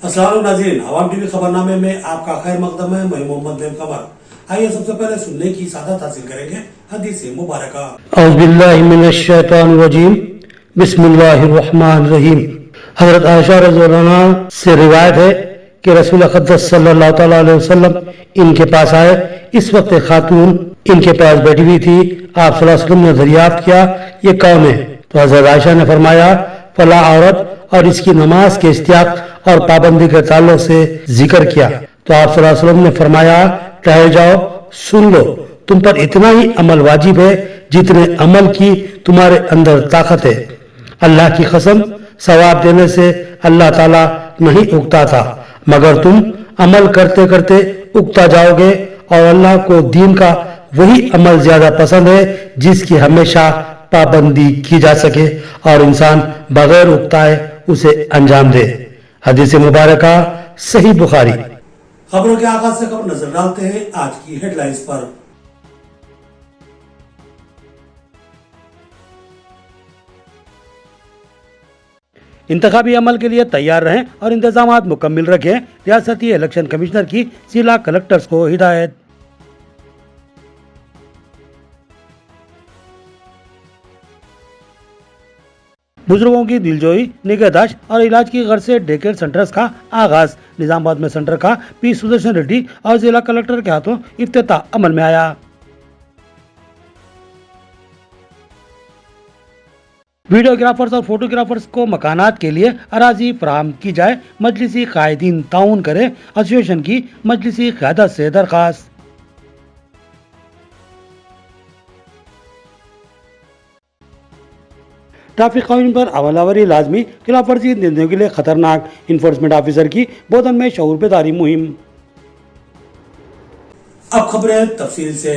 अस्सलाम नाज़रीन, अवाम टीवी खबरनामे में आपका खैर मकदम है। मैं मोहम्मद नईम कमर। आइए सबसे पहले सुनने की सादत हासिल करेंगे हदीस मुबारक। औज़ु बिल्लाहि मिनश शैतानिर रजीम, बिस्मिल्लाहिर रहमानिर रहीम। हज़रत आयशा रज़ियल्लाहु अन्हा से रिवायत है कि रसूल अक़दस सल्लल्लाहु तआला अलैहि वसल्लम इनके पास आए। इस वक्त एक खातून इनके पास बैठी हुई थी। आप सल्लल्लाहु अलैहि वसल्लम ने दरियाफ्त किया, ये कौन है? तो हज़रत आयशा ने फरमाया, फला औरत, और इसकी नमाज के इस्तियाक और पाबंदी के ताल्लुक से जिक्र किया। तो आप सल्लल्लाहु अलैहि वसल्लम ने फरमाया, ठहर जाओ, सुन लो, तुम पर इतना ही अमल वाजिब है जितने अमल की तुम्हारे अंदर ताकत है। अल्लाह की कसम, सवाब देने से अल्लाह ताला नहीं उगता था, मगर तुम अमल करते करते उगता जाओगे। और अल्लाह को दीन का वही अमल ज्यादा पसंद है जिसकी हमेशा पाबंदी की जा सके और इंसान बगैर उगताए उसे अंजाम दे। हदीस मुबारक सही बुखारी। खबरों के आगाज से खबर नजर डालते हैं आज की हेडलाइंस पर। इंतखाबी अमल के लिए तैयार रहें और इंतजामात मुकम्मिल रखें। रियासती इलेक्शन कमिश्नर की जिला कलेक्टर्स को हिदायत। बुजुर्गों की दिलजोई, निगहदाश्त और इलाज की गर्ज से डे केयर सेंटर्स का आगाज। निजामाबाद में सेंटर का पी सुदर्शन रेड्डी और जिला कलेक्टर के हाथों इफ्तिताह अमल में आया। वीडियोग्राफर्स और फोटोग्राफर्स को मकानात के लिए अराजी फराहम की जाए। मजलिसी कायदीन ताउन करें, एसोसिएशन की मजलिसी क़यादत से दरखास्त। ट्रैफिक कानून पर अमलावरी लाजमी, खिलाफ वर्जी देने के लिए खतरनाक। इन्फोर्समेंट ऑफिसर की बोधन में शऊर बेदारी मुहिम। अब खबरें तफसील से।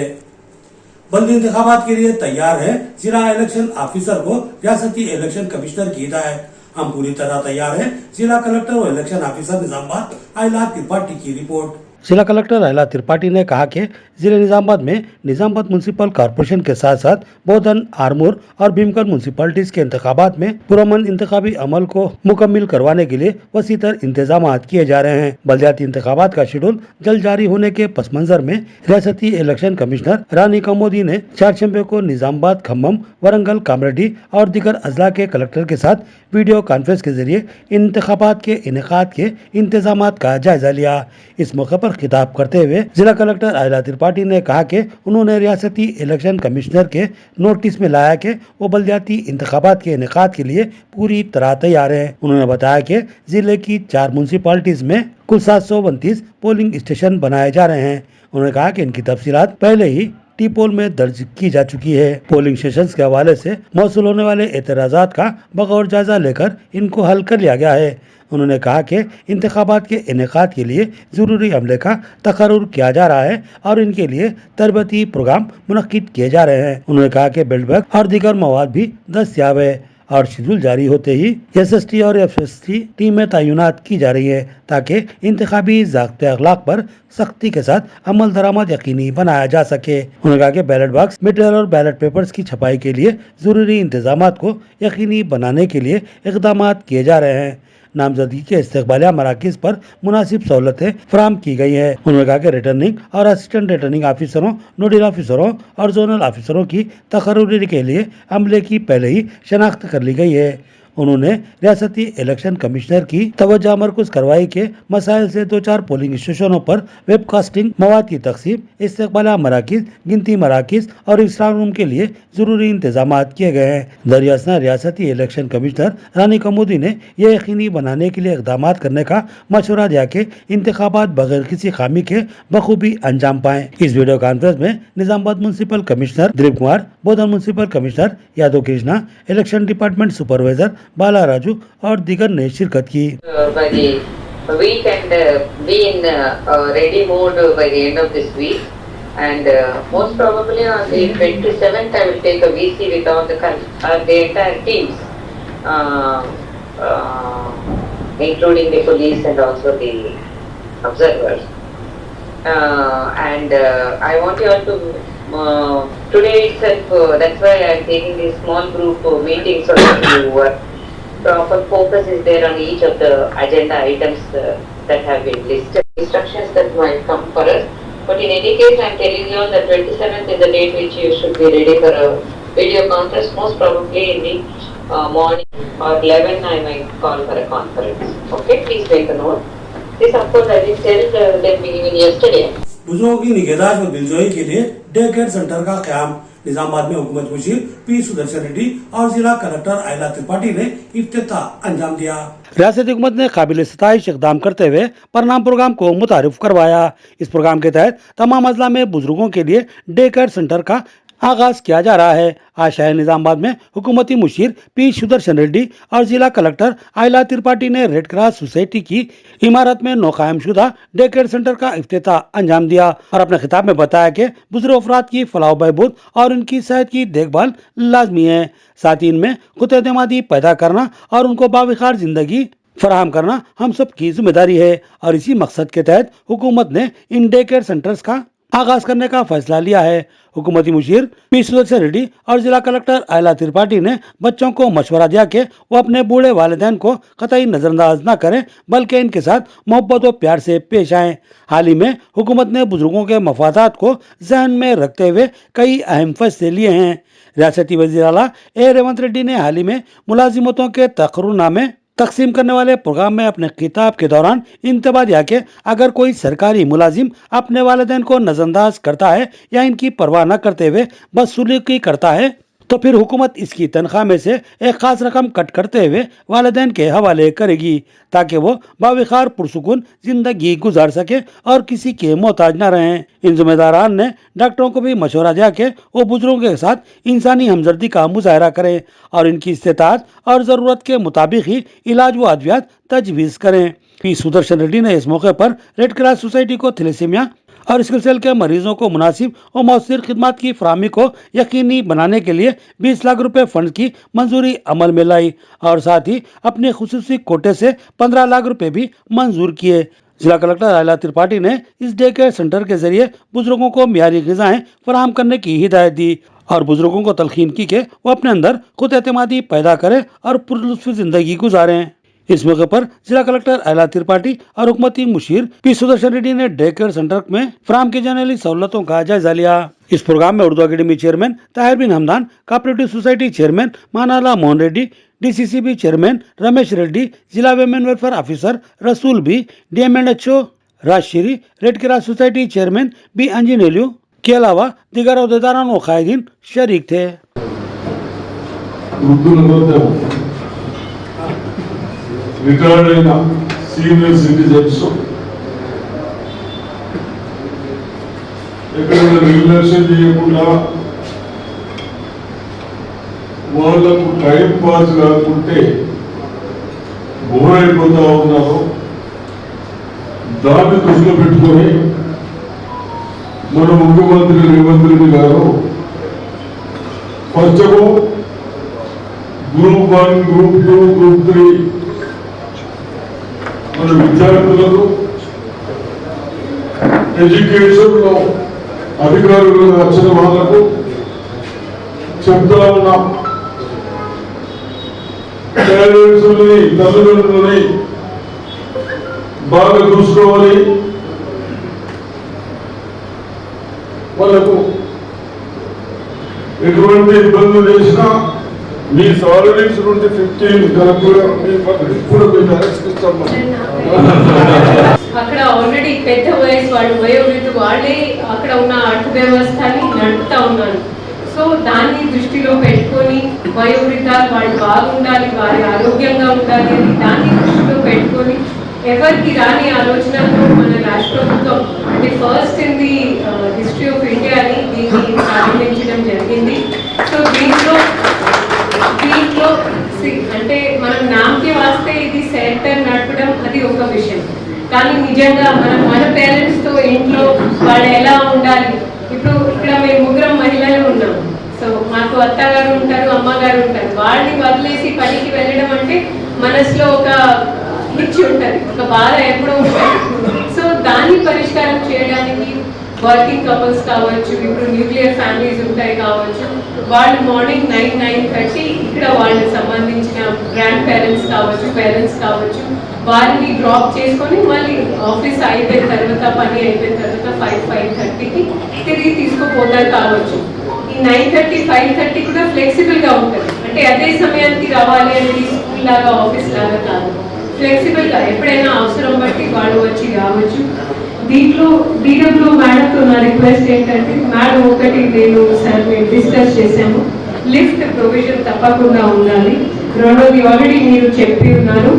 बल्दी इंतखाबात के लिए तैयार है, जिला इलेक्शन ऑफिसर को रियासती इलेक्शन कमिश्नर की हिदायत। हम पूरी तरह तैयार हैं, जिला कलेक्टर और इलेक्शन ऑफिसर निजामाबाद आइला त्रिपाठी की रिपोर्ट। जिला कलेक्टर आइला त्रिपाठी ने कहा कि जिले निजामाबाद में निजामाबाद म्यूनसिपल कॉरपोरेशन के साथ साथ बोधन, आरमूर और भीमगढ़ म्यूनसिपलिटीज के इंतखाबात में पुरअमन इंतखाबी अमल को मुकम्मिल करवाने के लिए वसीतर इंतजाम किए जा रहे हैं। बल्दियाती इंतखाबात का शेड्यूल जल्द जारी होने के पस मंजर में रियासती इलेक्शन कमिश्नर रानी कमोदी ने चारशंबे को निजामाबाद, खम्मम, वरंगल, कामरेड्डी और दीगर अजला के कलेक्टर के साथ वीडियो कॉन्फ्रेंस के जरिए इंतखाबात के इनेकाद के इंतजाम का जायजा लिया। इस मौके पर खिताब करते हुए जिला कलेक्टर आइला त्रिपाठी ने कहा कि उन्होंने रियासती इलेक्शन कमिश्नर के नोटिस में लाया कि वो बल्दियाती इंतखाबात के इनेकाद के लिए पूरी तरह तैयार है। उन्होंने बताया कि जिले की 4 म्यूनसिपालिटीज में कुल 729 पोलिंग स्टेशन बनाए जा रहे हैं। उन्होंने कहा कि इनकी तफसीलात पहले ही टी-पोल में दर्ज की जा चुकी है। पोलिंग स्टेशंस के हवाले से मौसूल होने वाले एतराज़ात का बगौर जायजा लेकर इनको हल कर लिया गया है। उन्होंने कहा कि इंतखाबात के इनेकाद के लिए ज़रूरी अमले का तकर्रुर किया जा रहा है और इनके लिए तरबती प्रोग्राम मुनक्किद किए जा रहे हैं। उन्होंने कहा कि बेल्ट बैग और दीगर मवाद भी दस्तयाब है और शेड्यूल जारी होते ही SST और FST टीमें तैनात की जा रही है ताकि इंतखाबी ज़ाब्ते अखलाक पर सख्ती के साथ अमल दरामद यकीनी बनाया जा सके। उन्होंने कहा कि बैलेट बॉक्स, मटेरियल और बैलेट पेपर्स की छपाई के लिए ज़रूरी इंतजामात को यकीनी बनाने के लिए इक़दाम किए जा रहे हैं। नामजदगी के इस्तकबालिया मराकिज़ पर मुनासिब सहूलतें फराहम की गई है। उन्होंने कहा कि रिटर्निंग और असिस्टेंट रिटर्निंग ऑफिसरों, नोडल ऑफिसरों और जोनल ऑफिसरों की तकर्रुरी के लिए अमले की पहले ही शनाख्त कर ली गई है। उन्होंने रियासती इलेक्शन कमिश्नर की तवज्जो मरकूज करवाई के मसाइल से 2-4 पोलिंग स्टेशनों पर वेबकास्टिंग, मवाद की तकसीम, इस्तकबालिया मराकिज़, गिनती मराकिज़ और इफ्तार रूम के लिए जरूरी इंतजाम किए गए हैं। दरियासना रियासती इलेक्शन कमिश्नर रानी कमोदी ने यह यकीनी बनाने के लिए इक़दाम करने का मशवरा दिया कि इंतखाबात बगैर किसी खामी के बखूबी अंजाम पाएं। इस वीडियो कॉन्फ्रेंस में Nizamabad municipal commissioner Dilip Kumar, Bodhan municipal commissioner Yadav Krishna, election department supervisor Bala Raju और दीगर ने शिरकत की। We can be in ready mode by the end of this week, and most probably on the 27th I will take a VC with all the entire teams, including the police and also the observers. And I want you all to today itself. That's why I am taking this small group meeting so that you proper focus is there on each of the agenda items that have been listed. Instructions that might come for us. But in any case, I am telling you on the 27th is the date which you should be ready for a video conference, most probably in the morning or 11 I might call for a conference. Okay, please make a note. This of course I did tell them even yesterday. बुजुर्गों की निगहदाश्त व दिलजोई के लिए day care centre का क़याम निजामाबाद में हुकूमत Musheer P Sudarshan Reddy और जिला कलेक्टर आयला त्रिपाठी ने इफ्तिताह अंजाम दिया। रियासती हुकूमत ने काबिल सताइश इकदाम करते हुए परिणाम प्रोग्राम को मुतारिफ करवाया। इस प्रोग्राम के तहत तमाम अजला में बुजुर्गों के लिए डे केयर सेंटर का आगाज किया जा रहा है। आज शहर निजामाबाद में हुकूमती मुशीर पी सुदर्शन रेड्डी और जिला कलेक्टर आयला त्रिपाठी ने रेड क्रॉस सोसाइटी की इमारत में नौकायम शुदा डे केयर सेंटर का इफ्तिताह अंजाम दिया और अपने खिताब में बताया कि बुजुर्ग अफराद की फलाह बहबूद और उनकी सेहत की देखभाल लाजमी है। साथ ही इनमें खुद एतमादी पैदा करना और उनको बावकार जिंदगी फराहम करना हम सब की जिम्मेदारी है और इसी मकसद के तहत हुकूमत ने इन डे केयर सेंटर्स का आगाज करने का फैसला लिया है। हुकूमती मुशीर पी सुदर्शन रेड्डी और जिला कलेक्टर आयला त्रिपाठी ने बच्चों को मशवरा दिया कि वो अपने बूढ़े वालिदैन को कतई नजरअंदाज न करें बल्कि इनके साथ मोहब्बत और प्यार से पेश आएं। हाल ही में हुकूमत ने बुजुर्गों के मफादात को जहन में रखते हुए कई अहम फैसले लिए हैं। रियासती वज़ीर आला ए रेवंत रेड्डी ने हाल ही में मुलाजिमतों के तकर्रुरनामे तकसीम करने वाले प्रोग्राम में अपने खिताब के दौरान इंतबाह दिया कि अगर कोई सरकारी मुलाजिम अपने वालिदैन को नजरअंदाज करता है या इनकी परवाह न करते हुए बदसलूकी करता है तो फिर हुकूमत इसकी तनख्वाह में से एक खास रकम कट करते हुए वालिदैन के हवाले करेगी ताकि वो बावकार पुरसुकून जिंदगी गुजार सके और किसी के मोहताज न रहें। इन जिम्मेदारान ने डॉक्टरों को भी मशवरा दिया कि वो बुजुर्गों के साथ इंसानी हमदर्दी का मुजाहरा करें और इनकी इस्तेताअत और ज़रूरत के मुताबिक ही इलाज व अद्वियात तजवीज़ करें। पी सुदर्शन रेड्डी ने इस मौके पर रेड क्रॉस सोसाइटी को थैलेसीमिया और सिकल सेल के मरीजों को मुनासिब और मौसर खिदमत की फराहमी को यकीनी बनाने के लिए 20 लाख रुपए फंड की मंजूरी अमल में लाई और साथ ही अपने खुसूसी कोटे से 15 लाख रुपए भी मंजूर किए। जिला कलेक्टर आयला त्रिपाठी ने इस डे केयर सेंटर के जरिए बुजुर्गों को मियारी ग़िज़ाएं फराहम करने की हिदायत दी और बुजुर्गों को तलखीन की कि वो अपने अंदर खुद एतमादी पैदा करें और पुरलुत्फ़ जिंदगी गुजारें। इस मौके पर जिला कलेक्टर आयला त्रिपाठी और हुकूमती मुशीर पी सुदर्शन रेड्डी ने डे केयर सेंटर में फराहम की जाने वाली सहूलतों का जायजा लिया। इस प्रोग्राम में Urdu academy chairman Tahir bin Hamdan, cooperative society chairman Manala Mohan Reddy, DCCB chairman Ramesh Reddy, जिला women welfare officer Rasool Bi, DMNHO Rajashree, red cross society chairman B Anjaneyulu के अलावा दीगर अहदेदारान व कायदीन शरीक थे। రిటైర్డ్ అయిన సీనియర్ సిటిజన్స్ ఎక్కడైనా నిర్లక్ష్యం చేయకుండా వాళ్ళకు టైం పాస్ కాకుంటే బోర్ అయిపోతా ఉన్నారు। దాన్ని దృష్టిలో పెట్టుకొని మన ముఖ్యమంత్రి రేవంత్ రెడ్డి గారు ఫస్ట్ గ్రూప్ 1, గ్రూప్ 2, గ్రూప్ 3 మన విద్యార్థులకు ఎడ్యుకేషన్ లో అధికారులు వచ్చిన వాళ్ళకు చెప్తా ఉన్నాం, పేరెంట్స్ని తల్లిదండ్రులని బాగా చూసుకోవాలి, వాళ్ళకు ఎటువంటి ఇబ్బందులు చేసినా మీ సాలరీస్ నుండి 15 ఇప్పుడు అక్కడ ఆల్రెడీ పెద్ద వయసు వాళ్ళు వయోవృద్ధులు వాళ్ళే అక్కడ ఉన్న అర్థ వ్యవస్థని నడుపుతా ఉన్నారు। సో దాన్ని దృష్టిలో పెట్టుకొని వయోవృద్ధాలు వాళ్ళు బాగుండాలి, వారి ఆరోగ్యంగా ఉండాలి అని దాన్ని దృష్టిలో పెట్టుకొని ఎవరికి రాని ఆలోచనతో మన రాష్ట్ర ప్రభుత్వం అంటే first in the history of ఇండియాని దీన్ని ప్రారంభించడం జరిగింది। సో దీంట్లో అంటే మనం నామకే వాస్తే ఇది సెంటర్ నడపడం అది ఒక విషయం, కానీ నిజంగా మన పేరెంట్స్ తో ఇంట్లో వాళ్ళు ఎలా ఉండాలి, ఇప్పుడు ఇక్కడ మేము ముగ్గురం మహిళలు ఉన్నాం, సో మాకు అత్తగారు ఉంటారు, అమ్మగారు ఉంటారు, వాళ్ళని వదిలేసి పనికి వెళ్ళడం అంటే మనసులో ఒక ఇచ్చి ఉంటుంది, ఒక బాధ ఎప్పుడూ ఉంటుంది। సో దాన్ని పరిష్కారం చేయడానికి వర్కింగ్ కపుల్స్ కావచ్చు, ఇప్పుడు న్యూక్లియర్ ఫ్యామిలీస్ ఉంటాయి కావచ్చు, వాళ్ళు మార్నింగ్ 9-9:30 ఇక్కడ వాళ్ళకి సంబంధించిన గ్రాండ్ పేరెంట్స్ కావచ్చు, పేరెంట్స్ కావచ్చు, వారిని డ్రాప్ చేసుకొని మళ్ళీ ఆఫీస్ అయిపోయిన తర్వాత, పని అయిపోయిన తర్వాత 5-5:30కి తిరిగి తీసుకుపోతారు కావచ్చు. ఈ 9:30-5:30 కూడా ఫ్లెక్సిబుల్గా ఉంటుంది. అంటే అదే సమయానికి రావాలి అనేది స్కూల్ లాగా, ఆఫీస్ లాగా కాదు. ఫ్లెక్సిబుల్గా ఎప్పుడైనా అవసరం బట్టి వాళ్ళు వచ్చి రావచ్చు. దీంట్లో DW మేడంతో నా రిక్వెస్ట్ ఏంటంటే, మేడం ఒకటి నేను సార్ మేము డిస్కస్ చేసాము, లిఫ్ట్ ప్రొవిజన్ తప్పకుండా ఉండాలి. రెండోది ఆల్రెడీ మీరు చెప్పి ఉన్నారు,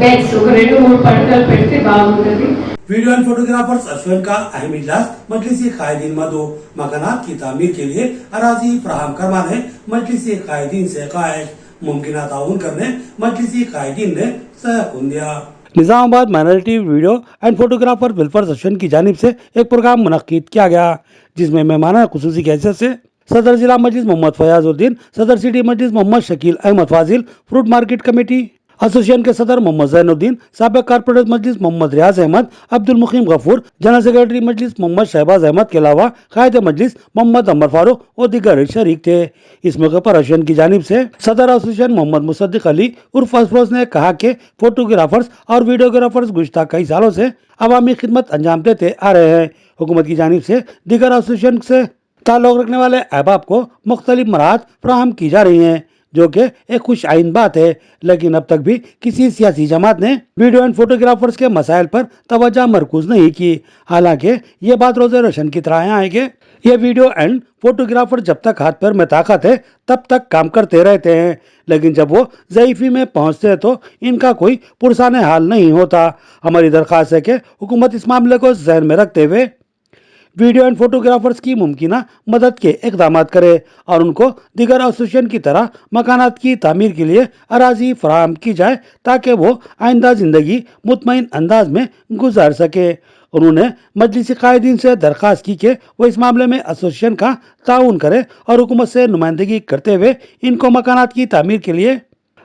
బెడ్స్ ఒక 2-3 పడకలు పెడితే బాగుంటుంది. वीडियो एंड फोटोग्राफर्स अश्विन का अहम इजलास मजलिसी कायदीन मदो मकानात की तामीर के लिए अराजी फराहम करवाने मजलिसी कायदीन से ख्वाहिश मुमकिन ताउन करने मजलिसी कायदीन ने सहकुन दिया। Nizamabad minority video and photographer welfare association की जानिब से एक प्रोग्राम मुनक्किद किया गया, जिसमें मेहमान खुसूसी की हैसियत से सदर जिला मजलिस मोहम्मद फयाजुद्दीन, सदर सिटी मजलिस मोहम्मद शकील अहमद फाजिल, फ्रूट मार्केट कमेटी एसोसिएशन के सदर मोहम्मद जैनुद्दीन, साबिक कारपोरेटर मजलिस मोहम्मद रियाज अहमद, अब्दुल मुकीम गफूर, जनरल सेक्रेटरी मजलिस मोहम्मद शहबाज अहमद के अलावा कायद मजलिस मोहम्मद अमर फारूक और दीगर शरीक थे। इस मौके पर एसोसिएशन की जानिब से सदर एसोसिएशन मोहम्मद मुसद्दिक अली उर्फ अफरोज ने कहा कि फोटोग्राफर्स और वीडियोग्राफर्स गुज़श्ता कई सालों से अवामी खिदमत अंजाम देते आ रहे हैं। हुकूमत की जानिब से दीगर एसोसिएशन से ताल्लुक़ रखने वाले अहबाब को मुख्तलिफ मराहत फराहम की जा रही हैं, जो कि एक खुश आइन बात है। लेकिन अब तक भी किसी सियासी जमात ने वीडियो एंड फोटोग्राफर्स के मसाइल पर तवज्जो मरकूज नहीं की। हालांकि ये बात रोज़े रोशन की तरह है कि ये वीडियो एंड फोटोग्राफर जब तक हाथ पैर में ताकत है तब तक काम करते रहते हैं, लेकिन जब वो ज़ईफ़ी में पहुंचते हैं तो इनका कोई पुरसाने हाल नहीं होता। हमारी दरख्वास्त है कि हुकूमत इस मामले को जहन में रखते हुए वीडियो एंड फोटोग्राफर्स की मुमकिना मदद के इक़दाम करे और उनको दीगर एसोसिएशन की तरह मकानात की तामीर के लिए अराजी फराहम की जाए, ताकि वो आइंदा ज़िंदगी मुतमईन अंदाज में गुजार सके। उन्होंने मजलिस कायदीन से दरख्वास्त की कि वो इस मामले में एसोसिएशन का ताउन करे और हुकूमत से नुमाइंदगी करते हुए इनको मकानात की तामीर के लिए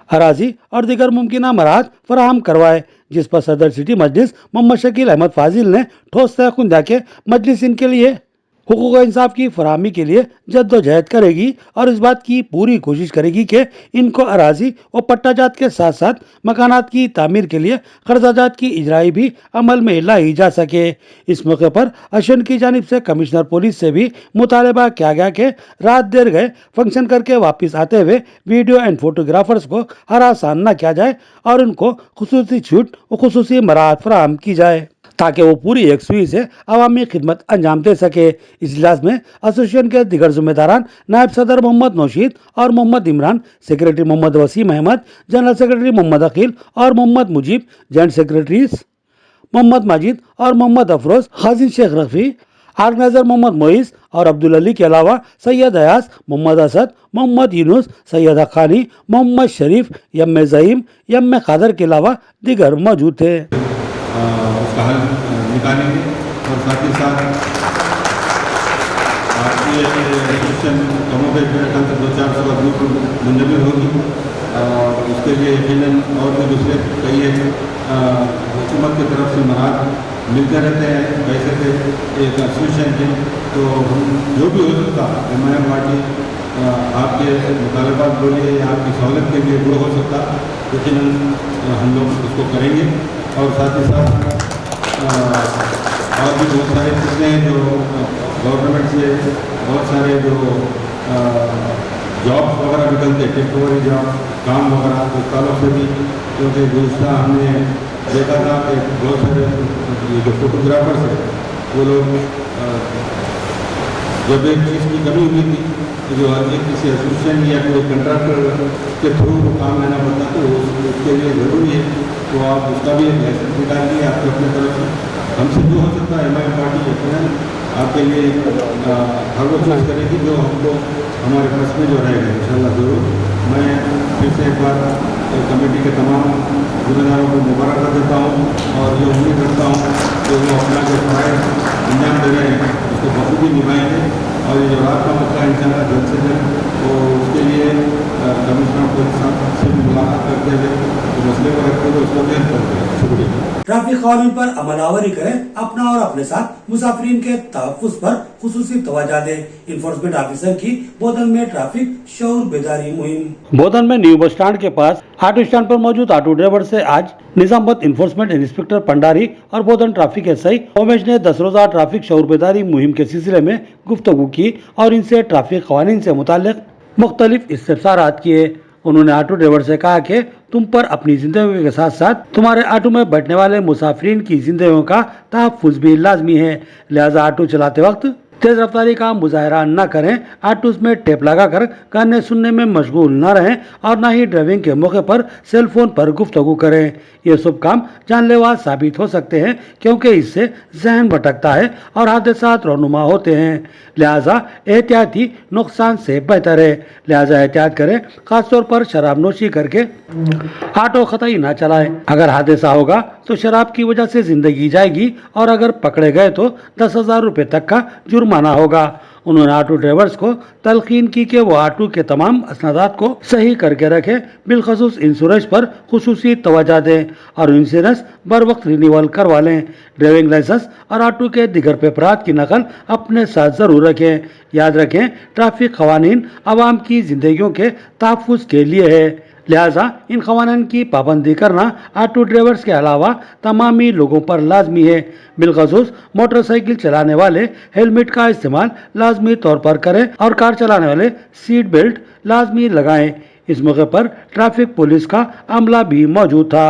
अराजी और दीगर मुमकिना मराहत फराहम करवाए, जिस पर सदर सिटी मजलिस मोहम्मद शकील अहमद फाजिल ने ठोस तयक़ुन दिया कि मजलिस इनके लिए हुकूक इंसाफ की फराहमी के लिए जद्दोजहद करेगी और इस बात की पूरी कोशिश करेगी कि इनको अराजी व पट्टाजात के साथ साथ मकानात की तामीर के लिए कर्जाजात की इजराई भी अमल में लाई जा सके। इस मौके पर एसोसिएशन की जानिब से कमिश्नर पुलिस से भी मुतालबा किया गया कि रात देर गए फंक्शन करके वापस आते हुए वीडियो एंड फोटोग्राफर्स को हरासान न किया जाए और उनको खुसूसी छूट व खुसूसी मराहत फराहम की जाए, ताकि वो पूरी यकसुई से अवामी खिदमत अंजाम दे सके। इस इजलास में एसोसिएशन के दीगर जिम्मेदारान नायब सदर मोहम्मद नौशीद और Mohammad Imran, secretary Mohammad Wasim Ahmad, general secretary Mohammad Aqeel और मोहम्मद मुजीब, जॉइंट सेक्रेटरीज मोहम्मद माजिद और मोहम्मद अफरोज, खाजिन शेख रफ़ी, ऑर्गेनाइजर मोहम्मद मोइस और अब्दुल अली के अलावा सैयद अयास, मोहम्मद असद, मोहम्मद यूनुस, सैयद अखानी, मोहम्मद शरीफ, यम ज़ईम, यम कादर के अलावा दीगर मौजूद थे। उसका हल निकालेंगे और साथ ही साथ आपकी एसोसिएशन कमों के कल से 2-4 ग्रुप मुंजमद होगी और उसके लिए यकीनन और भी दूसरे कई हुकूमत की तरफ से मराहत मिलते रहते हैं पैसे के एक एसोसिएशन के। तो जो भी हो सकता MIM पार्टी आपके मुतालबात बोलिए या आपकी सहूलत के लिए जो हो सकता यकीनन हम लोग उसको करेंगे। और साथ ही साथ और भी बहुत सारे किस्में हैं जो गवर्नमेंट से बहुत सारे जो जॉब्स वगैरह निकलते, टेम्पोररी जॉब काम वगैरह उस ताल्लुक से भी, क्योंकि गुज़श्ता हमने देखा था कि बहुत सारे ये जो फोटोग्राफर्स हैं वो लोग जब एक चीज़ की कमी हुई थी तो जो एक किसी एसोसिएशन या कोई कंट्रैक्टर के थ्रू काम लेना पड़ता तो उसके लिए ज़रूरी है तो आप उसका भी एक लाइसेंस निकालिए आपको अपने तरफ से। हमसे जो हो सकता है MIM पार्टी यकीनन आपके लिए हर वो चीज़ करेगी जो हमको हमारे पास में जो रहेगा इंशाल्लाह ज़रूर। मैं फिर से एक बार कमेटी के तमाम जिम्मेदारों को मुबारक देता हूँ और ये उम्मीद करता हूँ कि वो अपना जो फ़र्ज़ अंजाम दे रहे हैं उसको बखूबी निभाएंगे और ये जो रात का मसला इंशाल्लाह जल्द से जल्द तो उसके लिए कमिश्नर को से मुलाकात करते हुए जो मसले को रखते हुए उसको क्लियर करते हैं। शुक्रिया। ट्रैफिक कानून पर अमलावरी करें, अपना और अपने साथ मुसाफिरीन के तहफ्फुज़ पर खुसूसी तवज्जो दें। इन्फोर्समेंट ऑफिसर की बोधन में ट्रैफिक शऊर बेदारी मुहिम। बोधन में न्यू बस स्टैंड के पास ऑटो स्टैंड पर मौजूद ऑटो ड्राइवर से आज निजामबाद इन्फोर्समेंट इंस्पेक्टर पंडारी और बोधन ट्रैफिक एसआई उमेश ने 10 रोजा ट्रैफिक शऊर बेदारी मुहिम के सिलसिले में गुफ्तगू की और इनसे ट्रैफिक कवानीन से मुताल्लिक मुख्तलिफ इस्तिफसारात किए। उन्होंने ऑटो ड्राइवर से कहा कि तुम पर अपनी जिंदगी के साथ साथ तुम्हारे ऑटो में बैठने वाले मुसाफिरीन की जिंदगियों का तहफ्फुज़ भी लाजमी है, लिहाजा ऑटो चलाते वक्त तेज रफ्तारी का मुजाहरा न करें, ऑटो में टेप लगाकर गाने सुनने में मशगूल न रहें और न ही ड्राइविंग के मौके पर सेल फोन पर गुफ्तगू करें। ये सब काम जानलेवा साबित हो सकते हैं क्योंकि इससे जहन भटकता है और हादसात रौनुमा होते हैं, लिहाजा एहतियाती नुकसान से बेहतर है। लिहाजा एहतियात करें, खासतौर पर शराब नोशी करके ऑटो कतई ना चलाएं। अगर हादसा होगा तो शराब की वजह से जिंदगी जाएगी और अगर पकड़े गए तो 10,000 रुपए तक का जुर्माना होगा। उन्होंने ऑटो ड्राइवर्स को तलकीन की कि वो ऑटो के तमाम असनादात को सही करके रखें, बिलखसूस इंश्योरेंस पर खुसूसी तवज्जो दें और इंश्योरेंस बर वक्त रिन्यूअल करवा लें। ड्राइविंग लाइसेंस और ऑटो के दिगर पेपरात की नकल अपने साथ जरूर रखें। याद रखें, ट्रैफिक कवानीन आवाम की जिंदगियों के तहफ्फुज़ के लिए है, लिहाजा इन कवानीन की पाबंदी करना ऑटो ड्राइवर्स के अलावा तमामी लोगों पर लाजमी है। बिलखसूस मोटरसाइकिल चलाने वाले हेलमेट का इस्तेमाल लाजमी तौर पर करें और कार चलाने वाले सीट बेल्ट लाजमी लगाएं। इस मौके पर ट्रैफिक पुलिस का अमला भी मौजूद था।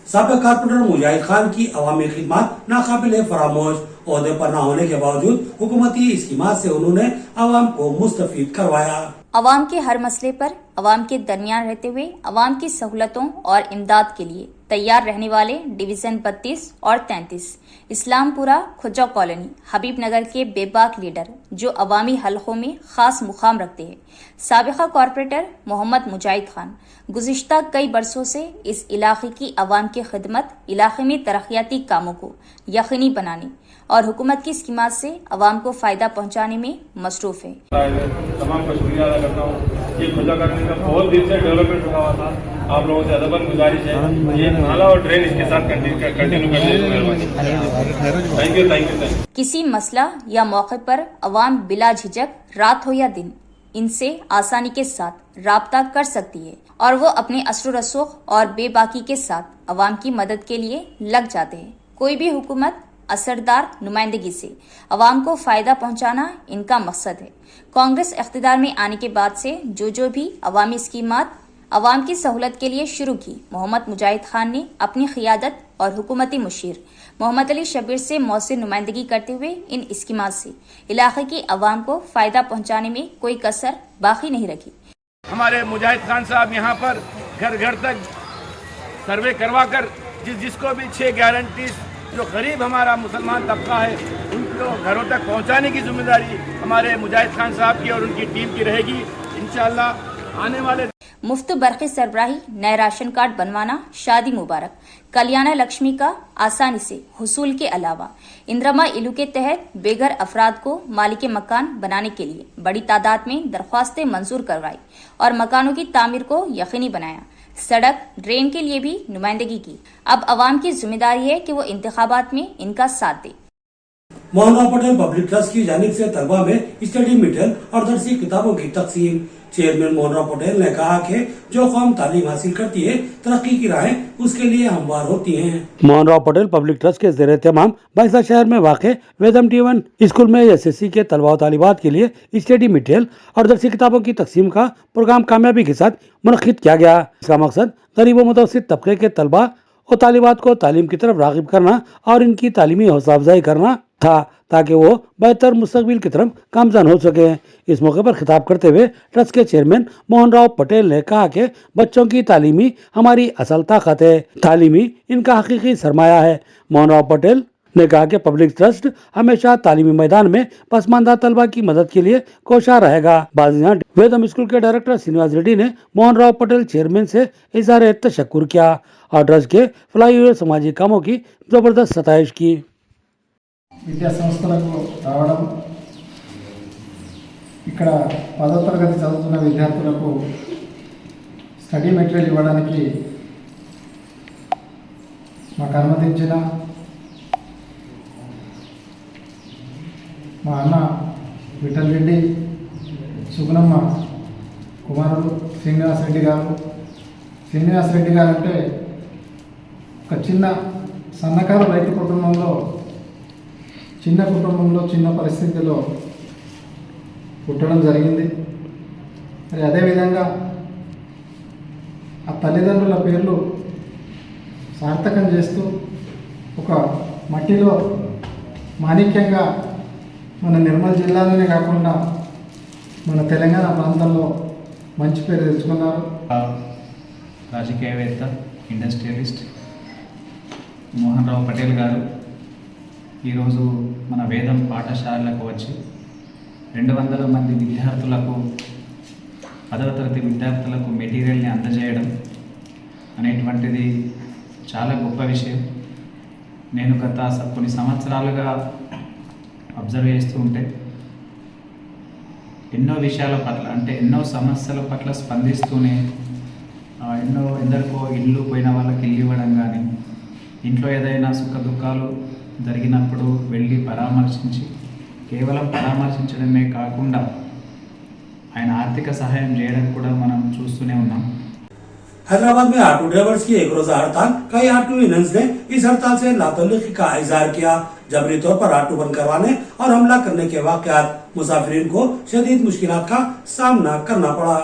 साबिक कारपोरेटर मुजाहिद खान की अवामी खिदमत नाकाबिल फरामोश, ओहदे पर न होने के बावजूद हुकूमती स्कीमात से उन्होंने अवाम को मुस्तफीद करवाया। अवाम के हर मसले पर अवाम के दरमियान रहते हुए अवाम की सहूलतों और इमदाद के लिए तैयार रहने वाले डिवीज़न 32 और 33 इस्लामपुरा खुजा कॉलोनी हबीब नगर के बेबाक लीडर जो अवामी हलकों में खास मुकाम रखते हैं, साबिका कॉरपोरेटर मोहम्मद मुजाहिद खान गुज़िश्ता कई बरसों से इस इलाके की अवाम की खिदमत, इलाके में तरक्याती कामों को यकीनी बनाने और हुकूमत की स्कीमात से अवाम को फ़ायदा पहुँचाने में मसरूफ़ है। तमाम का शुक्रिया अदा करता हूँ। ये खुदा करने का बहुत दिन से डेवलपमेंट रुका हुआ था, आप लोगों से अदबन गुजारिश है ये नाला और ड्रेन इसके साथ कंटिन्यू करने। Thank you. किसी मसला या मौके पर अवाम बिला झिझक रात हो या दिन इनसे आसानी के साथ राब्ता कर सकती है और वो अपने असर रसूख और बेबाकी के साथ अवाम की मदद के लिए लग जाते हैं। कोई भी हुकूमत असरदार नुमाइंदगी से अवाम को फ़ायदा पहुंचाना इनका मकसद है। कांग्रेस इख्तिदार में आने के बाद से जो भी अवामी स्कीमात अवाम की सहूलत के लिए शुरू की, मोहम्मद मुजाहिद खान ने अपनी क़ियादत और हुकूमती मुशीर मोहम्मद अली शबीर से मौसर नुमाइंदगी करते हुए इन स्कीमात से इलाके की अवाम को फ़ायदा पहुंचाने में कोई कसर बाकी नहीं रखी। हमारे मुजाहिद खान साहब यहाँ पर घर घर तक सर्वे करवा कर जिसको भी 6 गारंटी जो गरीब हमारा मुसलमान तबका है उनको घरों तक पहुँचाने की जिम्मेदारी हमारे मुजाहिद खान साहब की और उनकी टीम की रहेगी। इंशाअल्लाह आने वाले मुफ्त बरक़ी सरबराही, नए राशन कार्ड बनवाना, शादी मुबारक, कल्याण लक्ष्मी का आसानी से हुसूल के अलावा इंदिरा इलू के तहत बेघर अफराद को मालिक मकान बनाने के लिए बड़ी तादाद में दरख्वास्तें मंजूर करवाई और मकानों की तामीर को यकीनी बनाया। सड़क, ड्रेन के लिए भी नुमाइंदगी की। अब अवाम की जिम्मेदारी है कि वो इंतखाबात में इनका साथ दे। मोहनराव पटेल पब्लिक ट्रस्ट की जानिब से तलबा में स्टडी मटेरियल और दरसी किताबों की तकसीम। चेयरमैन मोहनराव पटेल ने कहा कि जो कौम तालीम हासिल करती है तरक्की की राहें उसके लिए हमवार होती हैं। मोहनराव पटेल पब्लिक ट्रस्ट के ज़ेर तमाम बाइसा शहर में वाक़ वेदम टी1 स्कूल में SSC के तलबा और तालिबात के लिए स्टडी मटेरियल और दरसी किताबों की तकसीम का प्रोग्राम कामयाबी के साथ मुनक़िद किया गया। इसका मकसद गरीब व मुतवस्सित तबके के तलबा और तालिबात को तालीम की तरफ राग़िब करना और इनकी तालीमी हौसला अफजाई करना था ताकि वो बेहतर मुस्तकबिल की तरफ गामज़न हो सके। इस मौके पर खिताब करते हुए ट्रस्ट के चेयरमैन मोहनराव पटेल ने कहा कि बच्चों की तालीमी हमारी असल ताकत है, तालीमी इनका हकीकी सरमाया है। मोहनराव पटेल ने कहा कि पब्लिक ट्रस्ट हमेशा तालीमी मैदान में पसमानदा तलबा की मदद के लिए कोशा रहेगा। बाज़ियाँ वेदम स्कूल के डायरेक्टर श्रीनिवास रेड्डी ने मोहनराव पटेल चेयरमैन से इज़हार तशक्कुर किया और ट्रस्ट के फलाही हुए समाजी कामों की जबरदस्त सताइश की। విద్యా సంస్థలకు రావడం, ఇక్కడ 10వ తరగతి చదువుతున్న విద్యార్థులకు స్టడీ మెటీరియల్ ఇవ్వడానికి మాకు అనుమతించిన మా అన్న విఠల్ రెడ్డి, సుగుణమ్మ కుమారుడు శ్రీనివాస్ రెడ్డి గారు. శ్రీనివాస్ రెడ్డి గారు అంటే ఒక చిన్న సన్నకారు రైతు కుటుంబంలో, చిన్న పరిస్థితిలో పుట్టడం జరిగింది. మరి అదేవిధంగా ఆ తల్లిదండ్రుల పేర్లు సార్థకం చేస్తూ ఒక మట్టిలో మాణిక్యంగా మన నిర్మల్ జిల్లాలోనే కాకుండా మన తెలంగాణ ప్రాంతంలో మంచి పేరు తెచ్చుకున్నారు. రాజకీయవేత్త, ఇండస్ట్రియలిస్ట్ మోహన్ రావు పటేల్ గారు ఈరోజు మన వేదం పాఠశాలకు వచ్చి 200 మంది విద్యార్థులకు 10వ తరగతి విద్యార్థులకు మెటీరియల్ని అందజేయడం అనేటువంటిది చాలా గొప్ప విషయం. నేను గత కొన్ని సంవత్సరాలుగా అబ్జర్వ్ చేస్తూ ఉంటే ఎన్నో విషయాల పట్ల, అంటే ఎన్నో సమస్యల పట్ల స్పందిస్తూనే ఎందరికో ఇల్లు పోయిన వాళ్ళకి ఇల్లు ఇవ్వడం కానీ, ఇంట్లో ఏదైనా సుఖ దుఃఖాలు జరిగినప్పుడు వెళ్ళి పరామర్శించి, కేవలం పరామర్శించడమే కాకుండా ఆయన ఆర్థిక సహాయం చేయడం కూడా మనం చూస్తూనే ఉన్నాం. हैदराबाद में ऑटो ड्राइवर्स की एक रोजा हड़ताल, कई ऑटो यूनियंस ने इस हड़ताल से लातल्लुकी का इजहार किया। जबरी तौर पर ऑटो बंद करवाने और हमला करने के वाकयात, मुसाफिरीन को शदीद मुश्किलात का सामना करना पड़ा।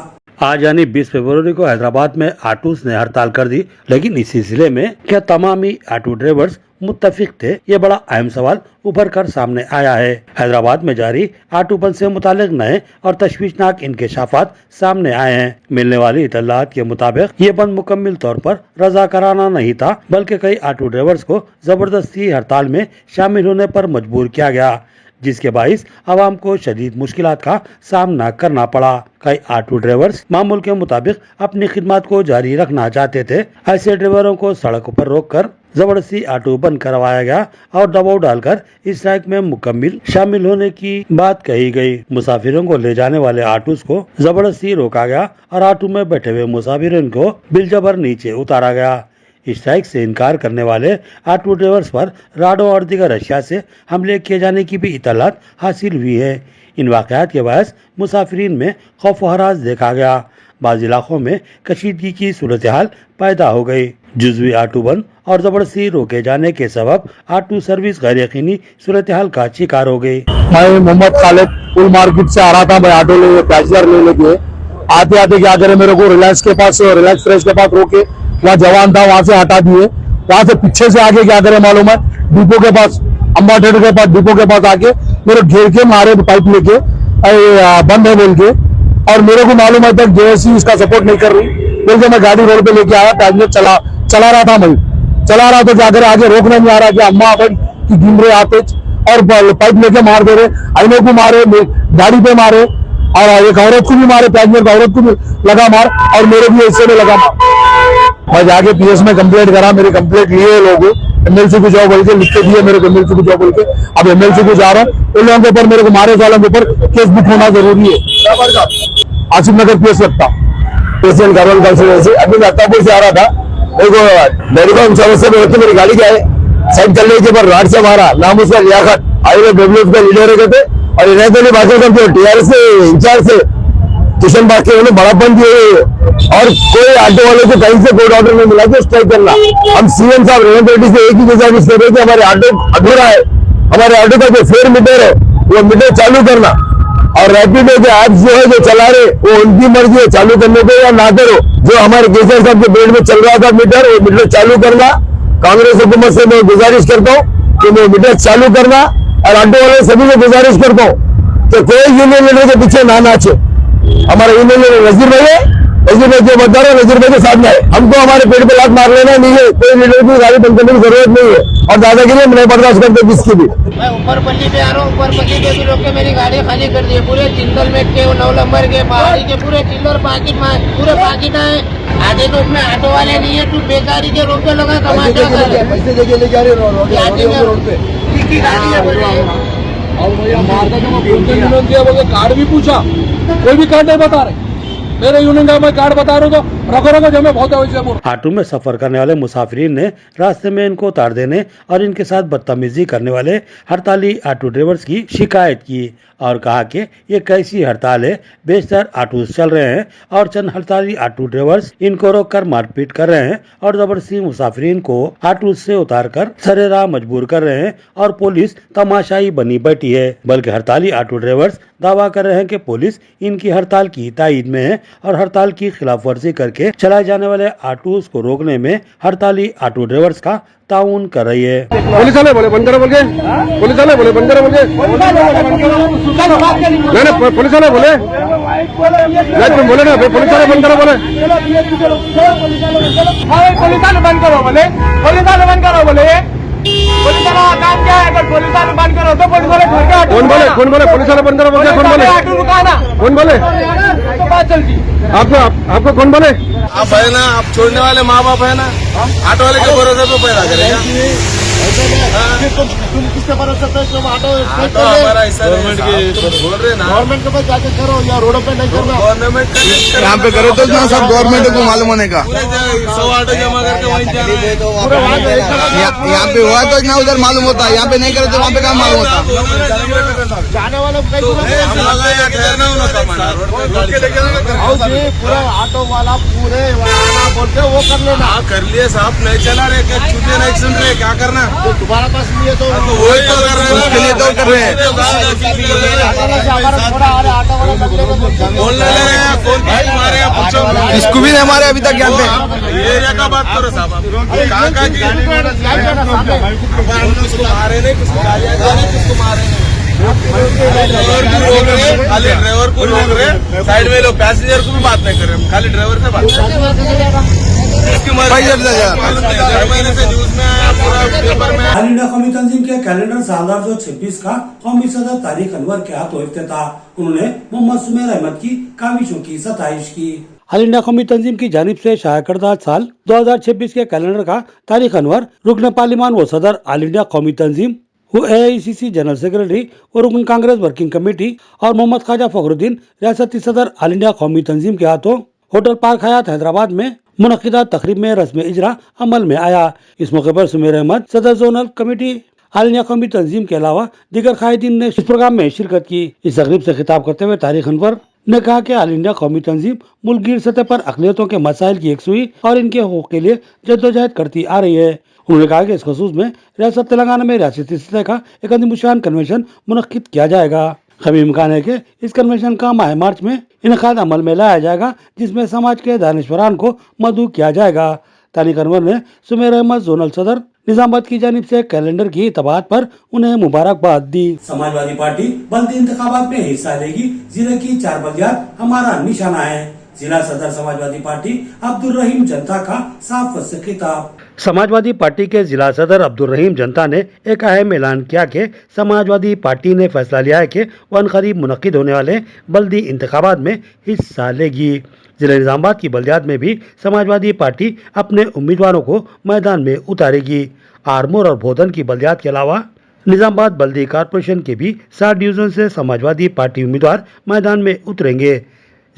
आज यानी 20 फरवरी को हैदराबाद में ऑटोस ने हड़ताल कर दी, लेकिन इस सिलसिले में क्या तमाम ही ऑटो ड्राइवर्स मुत्तफिक थे? ये बड़ा अहम सवाल उभर कर सामने आया है। हैदराबाद में जारी ऑटो बंद से मुतालिक नए और तशवीशनाक इंकशाफात सामने आए हैं। मिलने वाली इतलात के मुताबिक ये बंद मुकम्मल तौर पर रजाकाराना नहीं था, बल्कि कई ऑटो ड्राइवर्स को जबरदस्ती हड़ताल में शामिल होने पर मजबूर किया गया, जिसके बाइस आवाम को शदीद मुश्किलात का सामना करना पड़ा। कई ऑटो ड्राइवर्स मामूल के मुताबिक अपनी खिदमत को जारी रखना चाहते थे। ऐसे ड्राइवरों को सड़कों पर रोककर जबरदस्ती ऑटो बंद करवाया गया और दबाव डालकर इस स्ट्राइक में मुकम्मल शामिल होने की बात कही गई। मुसाफिरों को ले जाने वाले ऑटोस को जबरदस्ती रोका गया और ऑटो में बैठे हुए मुसाफिरों को बिलजबर नीचे उतारा गया। स्ट्राइक से इनकार करने वाले ऑटो ड्राइवर्स पर राडो और दीगर अशिया से हमले किए जाने की भी इतलात हासिल हुई है। इन वाकयात के बायस मुसाफिरीन में खौफ व हरास देखा गया। बाज़ इलाकों में कशीदगी की सूरत हाल पैदा हो गई। जुज़वी ऑटो बंद और जबरदस्ती रोके जाने के सबब ऑटो सर्विस गैर यकीनी सूरत हाल का शिकार हो गई। मैं मोहम्मद खालिद फुल मार्केट से आ रहा था, मैं ऑटो ले पैसेंजर ले लेके आते आते क्या करे, मेरे को रिलायंस फ्रेश के पास रोके, वहाँ जवान था वहाँ से हटा दिए। वहाँ से पीछे से आके क्या करे मालूम है, डिपो के पास, अम्बा थिएटर के पास डिपो के पास आके मेरे घेर के मारे पाइप लेके बंद है बोल के, और मेरे को मालूम है तक जेएससी इसका सपोर्ट नहीं कर रही बोल के मैं गाड़ी रोड पे लेके आया। पैसेंजर चला रहा था, मैं चला रहा तो क्या करे, आगे रोकने नहीं आ रहा कि अम्मा अपन की गिन रहे आते और पाइप लेके मार दे रहे, आईने को मारे, गाड़ी पे मारे, और एक औरत को भी मारे, पैसेंजर औरत को भी लगा मार और मेरे भी हिस्से में लगा मार। मैं जाके पीएस में कंप्लेंट करा, मेरी कंप्लेंट लिए लोग एमएलसी को जाओ बोल के लिख के दिए, मेरे को एमएलसी को जाओ बोल के, अब एमएलसी को जा रहा हूँ। उन लोगों के ऊपर, मेरे को मारे वालों के ऊपर केस बुक होना जरूरी है। आसिफ नगर पीएस लगता प्रेसिडेंट गवर्नल काउंसिल से अभी अत्तापुर से आ रहा था, मेरे को समस्या में होती, मेरी गाड़ी क्या है साइड चलने के ऊपर राड से मारा, नाम उसका लियाकत डब्ल्यू का लीडर कहते, और इन्हें बाकी करते टीआरएस से इंचार्ज से किशन बाग के उन्होंने बड़ा बंद किए, और कोई ऑटो वाले को कहीं से कोर्ट ऑर्डर नहीं मिला कि स्ट्राइक करना। हम सीएम साहब रेवंत रेड्डी से एक ही गुजारिश कर रहे हैं कि हमारे ऑटो अधूरा है, हमारे ऑटो का जो फेयर मीटर है वो मीटर चालू करना, और रैपिडो के ऐप जो है जो चला रहे वो उनकी मर्जी है चालू करने को या ना करो। जो हमारे केसर साहब के पेड़ में चल रहा था मीटर, वो मीटर चालू करना। कांग्रेस हुकूमत से मैं गुजारिश करता हूँ कि वो मीटर चालू करना, और ऑटो वाले सभी को गुजारिश करता हूँ कि कोई यूनियन लीडर के पीछे ना नाचे। हमारा यूनियन लीडर नजीर भाई है, नजीर भाई जो बता रहे हैं नजीर भाई के साथ में है, हमको हमारे पेड़ पे लात मार लेना नहीं है, कोई लीडर की गाड़ी बंद करने की जरूरत नहीं है, और दादागिरी हम नहीं बर्दाश्त करते किसकी भी। मैं ऊपरपल्ली पे आ रहा हूँ, ऊपरपल्ली पे भी रोक के मेरी गाड़ी खाली कर दी है, पूरे जिंदल में के 9 नंबर के पहाड़ी के पूरे चिल्लर पाकिट में पूरे पाकिट है। आधे तो उसमें ऑटो वाले नहीं है, तू बेकारी के रोक पे लगा टमाटर पैसे देके लेके आ रहे रोड पे गाड़ी है। कार्ड भी पूछा, कोई भी कार्ड नहीं बता रहे, मेरे यूनियन का मैं कार्ड बता रहा हूँ तो ऑटो में सफर करने वाले मुसाफिरीन ने रास्ते में इनको उतार देने और इनके साथ बदतमीजी करने वाले हड़ताली ऑटो ड्राइवर्स की शिकायत की और कहा कि ये कैसी हड़ताल है, बेशतर ऑटो चल रहे हैं और चंद हड़ताली ऑटो ड्राइवर्स इनको रोककर मारपीट कर रहे हैं और जबरदस्ती मुसाफिरीन को ऑटो से उतारकर सरेराह मजबूर कर रहे हैं और पुलिस तमाशाई बनी बैठी है। बल्कि हड़ताली ऑटो ड्राइवर्स दावा कर रहे हैं कि पुलिस इनकी हड़ताल की तायद में है और हड़ताल की खिलाफ वर्जी करके चलाए जाने वाले ऑटोस को रोकने में हड़ताली ऑटो ड्राइवर्स का ताउन कर रही है। पुलिस वाले बोले बंद करो बोल के, पुलिस वाले बोले बंद करो बोल के, नहीं पुलिस वाले बोले तुम बोले ना, पुलिस वाले बंद करो बोले, पुलिस वाले बंद करो बोले, पुलिस वाले बंद करो बोले, पुलिस वाला काम क्या है? अगर पुलिस वाले बंद करो तो पुलिस वाले घर के कौन बोले पुलिस वाले बंद करो बोले, कौन बोले ऑटो रुकाना, कौन बोले तो बात चलती आपको कौन बोले? आप है ना, आप छोड़ने वाले माँ बाप है ना, ऑटो वाले के भरोसे पे पैदा करेगा। तुम किसके भरोसे पे? तुम ऑटो हमारा हिस्सा बोल रहे ना, गवर्नमेंट के पास जाके करो या रोडों पे नहीं करना। गवर्नमेंट यहाँ पे करो तो ना सब गवर्नमेंट को मालूम होने का, 100 ऑटो जमा करके वहीं जाना है। यहाँ पे हुआ तो ना उधर मालूम होता है, यहाँ पे नहीं करे तो वहाँ पे क्या मालूम होता? जाने वालों को पूरा ऑटो वाला पूरे बोलते वो कर लेना। हाँ कर लिए साहब, नहीं चला रहे, क्या छूटे नहीं सुन रहे, क्या करना? तो तुम्हारा पास लिए तो वही तो कर रहे हैं, उसके लिए तो कर रहे हैं। बोलने लगे हैं, कौन किसको मारे हैं पूछो, इसको भी नहीं मारे अभी तक यहाँ पे। ये एरिया का बात करो साहब, आप कहाँ का जी किसको मारे नहीं, किसको गालियाँ दे रहे, किसको मारे नहीं, खाली ड्राइवर को रोक रहे, साइड में लोग पैसेंजर को भी बात नहीं कर रहे, खाली ड्राइवर से बात कर रहे। न्यूज में आया, पूरा पेपर में। ऑल इंडिया कौमी तंजीम के कैलेंडर साल 2026 का कौमी सदर तारिक अनवर के हाथों इफ्तिताह। उन्होंने मोहम्मद सुमेर अहमद की काविशों की सताइश की। ऑल इंडिया कौमी तंजीम की जानिब से शाया करदा साल 2026 के कैलेंडर का तारिक अनवर रुकन पार्लिमान व सदर ऑल इंडिया कौमी तंजीम AICC जनरल सेक्रेटरी और रुकन कांग्रेस वर्किंग कमेटी और मोहम्मद ख्वाजा फखरुद्दीन रियासती सदर ऑल इंडिया कौमी तंजीम के हाथों होटल पार्क हयात हैदराबाद में मुनक्किदा तकरीब में रस्म इजरा अमल में आया। इस मौके पर सुमेर अहमद सदर जोनल कमेटी ऑल इंडिया कौमी तंजीम के अलावा दीगर कायदीन ने इस प्रोग्राम में शिरकत की। इस तकरीब से खिताब करते हुए तारिक अनवर ने कहा कि ऑल इंडिया कौमी तंजीम मुल्कगीर सतह पर अक़लियतों के मसाइल की यकसुई और इनके हकूक़ के लिए जद्दोजहद करती आ रही है। उन्होंने कहा कि इस खसूस में रियासत तेलंगाना में रियासती सतह का एक अज़ीमुशान कन्वेंशन मुनक्किद किया जाएगा। कभी इम्कान है कि इस कन्वेंशन का माह मार्च में इनकाद अमल में लाया जाएगा, जिसमें समाज के दानिशवरान को मदऊ किया जाएगा। तारिक अनवर ने सुमेर अहमद जोनल सदर निजामाबाद की जानिब से कैलेंडर की तबात पर उन्हें मुबारकबाद दी। समाजवादी पार्टी बल्दी इंतखाबात में हिस्सा लेगी। जिले की 4 बल्दियात हमारा निशाना है। जिला सदर समाजवादी पार्टी अब्दुल रहीम जनता का साफ से खिताब। समाजवादी पार्टी के जिला सदर अब्दुल रहीम जनता ने एक अहम ऐलान किया कि समाजवादी पार्टी ने फैसला लिया है कि वह अनकरीब मुनक्किद होने वाले बल्दी इंतखाबात में हिस्सा लेगी। जिला निजामाबाद की बल्दियात में भी समाजवादी पार्टी अपने उम्मीदवारों को मैदान में उतारेगी। आरमूर और भोदन की बल्दियात के अलावा निजामाबाद बल्दी कारपोरेशन के भी 7 डिवीजन से समाजवादी पार्टी उम्मीदवार मैदान में उतरेंगे।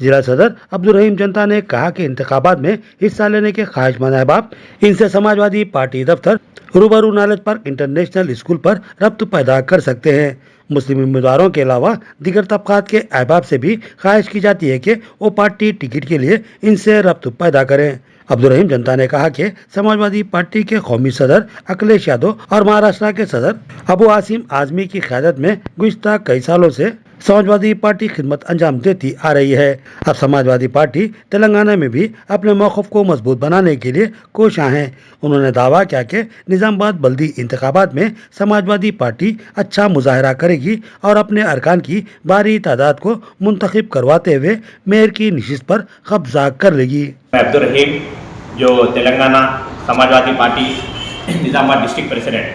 जिला सदर अब्दुल रहीम जनता ने कहा कि इंतखाबात में हिस्सा लेने के ख्वाहिशमंद अहबाब इनसे समाजवादी पार्टी दफ्तर रूबरू नॉलेज पार्क इंटरनेशनल स्कूल पर रब्त पैदा कर सकते हैं। मुस्लिम उम्मीदवारों के अलावा दीगर तबकात के अहबाब से भी ख्वाहिश की जाती है कि वो पार्टी टिकट के लिए इनसे रब्त पैदा करें। अब्दुल रहीम जनता ने कहा कि समाजवादी पार्टी के कौमी सदर अखिलेश यादव और महाराष्ट्र के सदर अबू आसिम आजमी की क़यादत में गुज़िश्ता कई सालों से समाजवादी पार्टी खिदमत अंजाम देती आ रही है। अब समाजवादी पार्टी तेलंगाना में भी अपने मौक़िफ़ को मजबूत बनाने के लिए कोशां है। उन्होंने दावा किया कि निजामाबाद बल्दी इंतखाबात में समाजवादी पार्टी अच्छा मुजाहरा करेगी और अपने अरकान की भारी तादाद को मुंतखब करवाते हुए मेयर की नशिस्त पर कब्जा कर लेगी। अब्दुल रहीम जो Telangana Samajwadi party Nizamabad district president,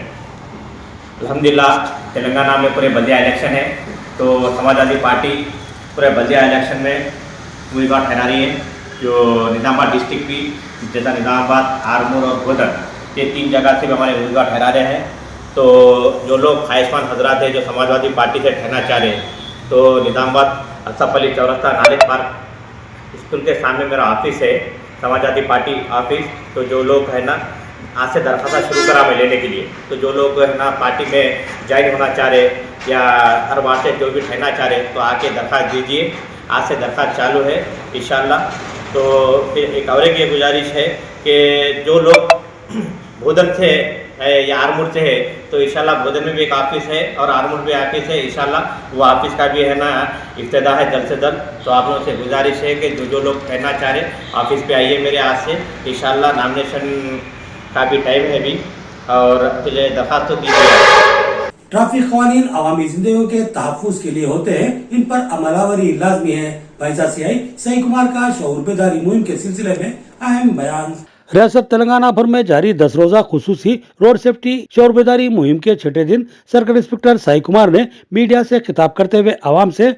अल्हम्दुलिल्लाह तेलंगाना में पूरे बल्दिया इलेक्शन है तो समाजवादी पार्टी पूरे बल्दिया इलेक्शन में उम्मीदवार ठहरा रही है। जो निजामाबाद डिस्ट्रिक्ट भी जैसा निजामाबाद, आरमूर और भोदन ये 3 जगह से भी हमारे उम्मीदवार ठहरा रहे हैं। तो जो लोग ख्वाहिशमंद हजरात हैं जो समाजवादी पार्टी से ठहरना चाह रहे हैं तो निजामाबाद असफ अली चौरस्ता नॉलेज पार्क स्कूल के सामने मेरा ऑफिस है। समाजवादी पार्टी ऑफिस, तो जो लोग है ना आज से दरखास्त शुरू करा मैं लेने के लिए, तो जो लोग है ना पार्टी में ज्वाइन होना चाह रहे या हर बार से जो भी ठहरना चाह रहे तो आके दरखास्त दीजिए। आज से दरखास्त चालू है इंशाल्लाह। तो फिर एक और ये गुजारिश है कि जो लोग भोदन से है या आरमूर से है तो इंशाल्लाह भोदन में भी एक ऑफिस है और आरमूर में ऑफिस है, इंशाल्लाह वो ऑफिस का भी है ना इब्तिदा है जल्द से जल्द। तो आप लोगों से गुजारिश है कि जो लोग कहना चाह रहे ऑफिस पे आइए मेरे आज से, इंशाल्लाह नामिनेशन का भी टाइम है अभी और पहले दरखास्त तो दीजिए। ट्रैफिक कवानीन अवामी जिंदगी के तहफ़्फ़ुज़ के लिए होते हैं, इन पर अमलावरी लाजमी है। भाईसा सीआई सही कुमार का शऊर बेदारी मुहिम के सिलसिले में अहम बयान। रियासत तेलंगाना भर में जारी 10 रोजा खुसूसी रोड सेफ्टी शौर बेदारी मुहिम के छठे दिन सर्कल इंस्पेक्टर साई कुमार ने मीडिया से खिताब करते हुए आवाम से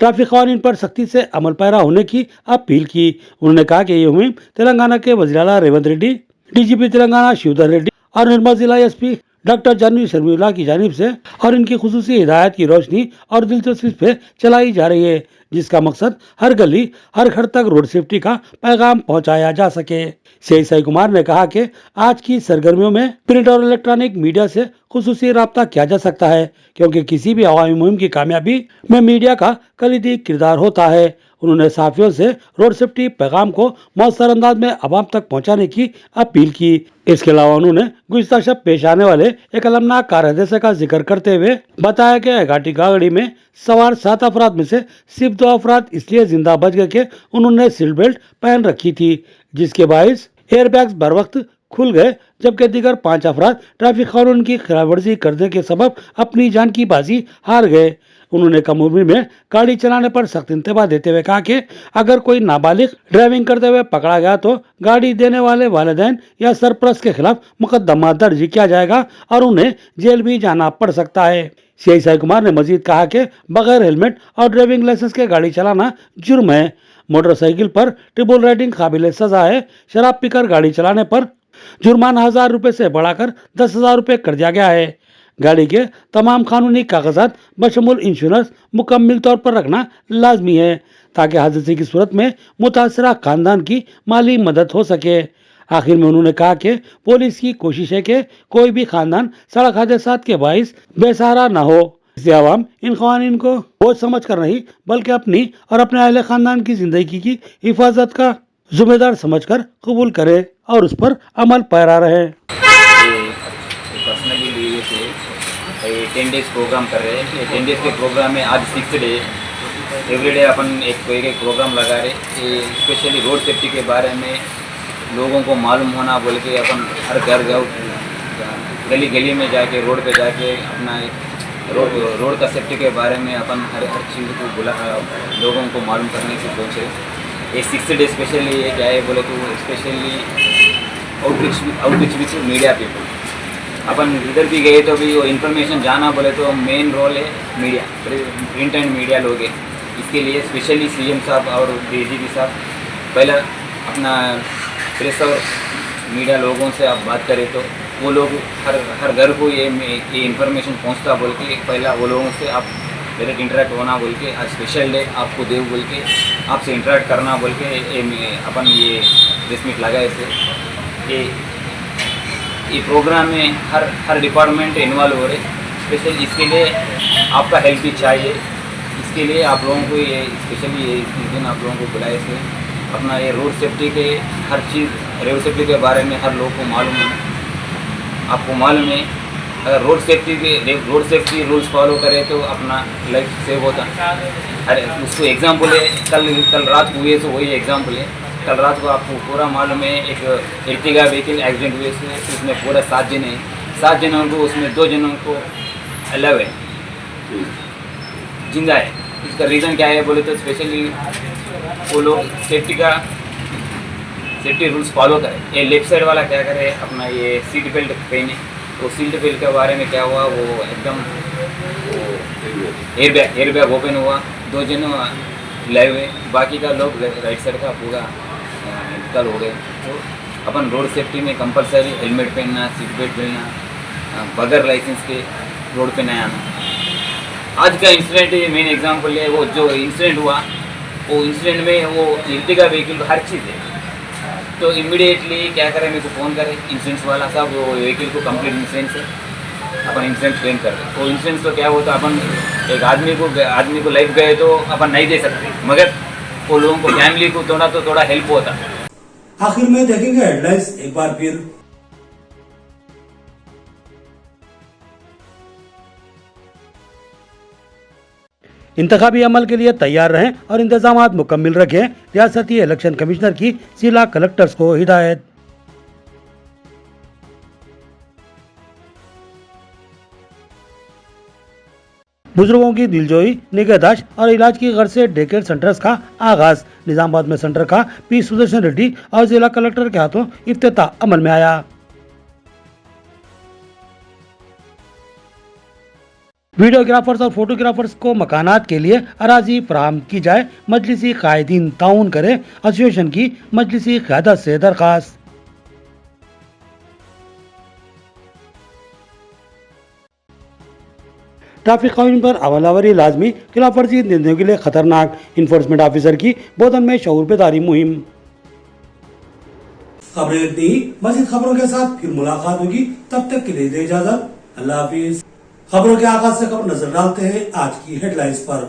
ट्रैफिक कानून पर सख्ती से अमल पैरा होने की अपील की। उन्होंने कहा कि ये मुहिम तेलंगाना के वज़ीर आला रेवंत रेड्डी, डीजीपी तेलंगाना शिवधर रेड्डी और निर्मल जिला एसपी डॉक्टर जानवी शर्मिला की जानिब से और इनकी खुसूसी हिदायत की रोशनी और दिलचस्पी पे चलाई जा रही है, जिसका मकसद हर गली हर घर तक रोड सेफ्टी का पैगाम पहुंचाया जा सके। साई कुमार ने कहा कि आज की सरगर्मियों में प्रिंट और इलेक्ट्रॉनिक मीडिया से खुसूसी राब्ता किया जा सकता है, क्योंकि किसी भी अवामी मुहिम की कामयाबी में मीडिया का कलीदी किरदार होता है। उन्होंने साफियों से रोड सेफ्टी पैगाम को मौसर अंदाज में आवाम तक पहुंचाने की अपील की। इसके अलावा उन्होंने गुज़िश्ता शब पेश आने वाले एक अलमनाक कार हादसे का जिक्र करते हुए बताया कि घाटी गाड़ी में सवार 7 अफराद में से सिर्फ 2 अफराद इसलिए जिंदा बच गए कि उन्होंने सीट बेल्ट पहन रखी थी, जिसके बाइस एयरबैग्स बर वक्त खुल गए, जबकि दीगर 5 अफराद ट्रैफिक कानून की खिलाफवर्जी करने के सबब अपनी जान की बाजी हार गए। उन्होंने कम उम्र में गाड़ी चलाने पर सख्त इंतबाह देते हुए कहा कि अगर कोई नाबालिग ड्राइविंग करते हुए पकड़ा गया तो गाड़ी देने वाले वालिदैन या सरपरस्त के खिलाफ मुकदमा दर्ज किया जाएगा और उन्हें जेल भी जाना पड़ सकता है। सीआई साई कुमार ने मजीद कहा कि बगैर हेलमेट और ड्राइविंग लाइसेंस के गाड़ी चलाना जुर्म है। मोटरसाइकिल पर ट्रिपल राइडिंग काबिल सजा है। शराब पीकर गाड़ी चलाने पर जुर्माना 1000 रुपए से बढ़ाकर 10,000 रुपए कर दिया गया है। गाड़ी के तमाम कानूनी कागजात बशमूल इंश्योरेंस मुकम्मल तौर पर रखना लाजमी है, ताकि हादसे की सूरत में मुतासरा खानदान की माली मदद हो सके। आखिर में उन्होंने कहा कि पुलिस की कोशिश है कि कोई भी खानदान सड़क हादसात के बाइस बेसहारा न हो। इसलिए आवाम इन कानून को बोझ समझ कर नहीं बल्कि अपनी और अपने अहले खानदान की जिंदगी की हिफाजत का जिम्मेदार समझकर कबूल करे और उस पर अमल पैरा रहे। पर्सनली लिए थे 10 डेज प्रोग्राम कर रहे हैं। 10 डेज के प्रोग्राम में आज 6th डे एवरीडे अपन एक प्रोग्राम लगा रहे, स्पेशली रोड सेफ्टी के बारे में लोगों को मालूम होना बोल के अपन हर घर गली गली में जाके रोड पे जाके अपना रोड का सेफ्टी के बारे में अपन हर चीज़ को लोगों को मालूम करने की सोचे। ये 6th डे स्पेशली ये क्या है बोले तो specially outreach with media people. अपन इधर भी गए तो भी वो इन्फॉर्मेशन जाना बोले तो मेन रोल है मीडिया, प्रिंट एंड मीडिया लोग हैं। इसके लिए स्पेशली सीएम साहब और डीजीपी साहब पहला अपना प्रेस और मीडिया लोगों से आप बात करें तो वो लोग हर घर को ये इन्फॉर्मेशन पहुंचता बोल के पहला वो लोगों से आप डायरेक्ट इंटरेक्ट होना बोल के आज स्पेशल डे आपको देव बोल के आपसे इंटरेक्ट करना बोल के अपन ये प्रेस मीट लगाए थे। ये प्रोग्राम में हर डिपार्टमेंट इन्वॉल्व हो रहे, स्पेशली इसके लिए आपका हेल्प भी चाहिए। इसके लिए आप लोगों को ये स्पेशली ये इस दिन आप लोगों को बुलाए थे। अपना ये रोड सेफ्टी के हर चीज़ रोड सेफ्टी के बारे में हर लोग को मालूम है। आपको मालूम है अगर रोड सेफ्टी रूल्स फॉलो करें तो अपना लाइफ सेव होता। अरे उसको एग्जाम्पल है कल रात को हुए तो वही एग्जाम्पल है। कल रात को आपको पूरा मालूम है एक एर्टिगा व्हीकल एक्सीडेंट हुए थे, उसमें पूरा 7 जने हैं। 7 जनों को उसमें 2 जनों को अलग है जिंदा है। इसका रीज़न क्या है बोले तो स्पेशली वो लोग सेफ्टी रूल्स फॉलो करें। ये लेफ्ट साइड वाला क्या करे अपना ये सीट बेल्ट पहने, तो सीट बेल्ट के बारे में क्या हुआ वो एकदम एयरबैग ओपन हुआ, 2 जन लाइव हुए, बाकी का लोग राइट साइड का पूरा इंतकाल हो गए। तो अपन रोड सेफ्टी में कंपलसरी हेलमेट पहनना, सीट बेल्ट पहनना, बगैर लाइसेंस के रोड पे नहीं आना। आज का इंसिडेंट मेन एग्जांपल है। वो जो इंसिडेंट हुआ वो इंसिडेंट में वो एर्टिगा व्हीकल हर चीज़ है, तो इमीडिएटली क्या करें, मेरे को फ़ोन करें इंश्योरेंस वाला साहब, वो व्हीकल को कंप्लीट इंश्योरेंस है, अपन इंश्योरेंस क्लेम कर दें। तो इंश्योरेंस तो क्या होता है, अपन एक आदमी को लाइफ गए तो अपन नहीं दे सकते, मगर वो लोगों को फैमिली को थोड़ा हेल्प होता। आखिर में देखेंगे हेडलाइंस एक बार फिर। इंतखाबी अमल के लिए तैयार रहें और इंतजामात मुकम्मिल रखें, रियासती इलेक्शन कमिश्नर की जिला कलेक्टर्स को हिदायत। बुजुर्गों की दिलजोई, निगहदाश्त और इलाज की गर्ज से डे केयर सेंटर्स का आगाज। निजामाबाद में सेंटर का पी सुदर्शन रेड्डी और जिला कलेक्टर के हाथों इफ्तिताह अमल में आया। वीडियोग्राफर्स और फोटोग्राफर्स को मकानात के लिए अराजी फराहम की जाए, मजलिसी कायदीन ताउन करे, एसोसिएशन की मजलिसी क़यादत से दरखास्त। ट्रैफिक कानून पर अमलावरी लाजमी, खिलाफ वर्जी जिंदगी के लिए खतरनाक। इन्फोर्समेंट ऑफिसर की बोधन में शऊर बेदारी मुहिम। खबरें इतनी ही, मज़ीद खबरों के साथ फिर मुलाकात होगी, तब तक के लिए दे इजाजत, अल्लाह हाफिज। खबरों के आगाज से खबर नजर डालते हैं आज की हेडलाइंस पर।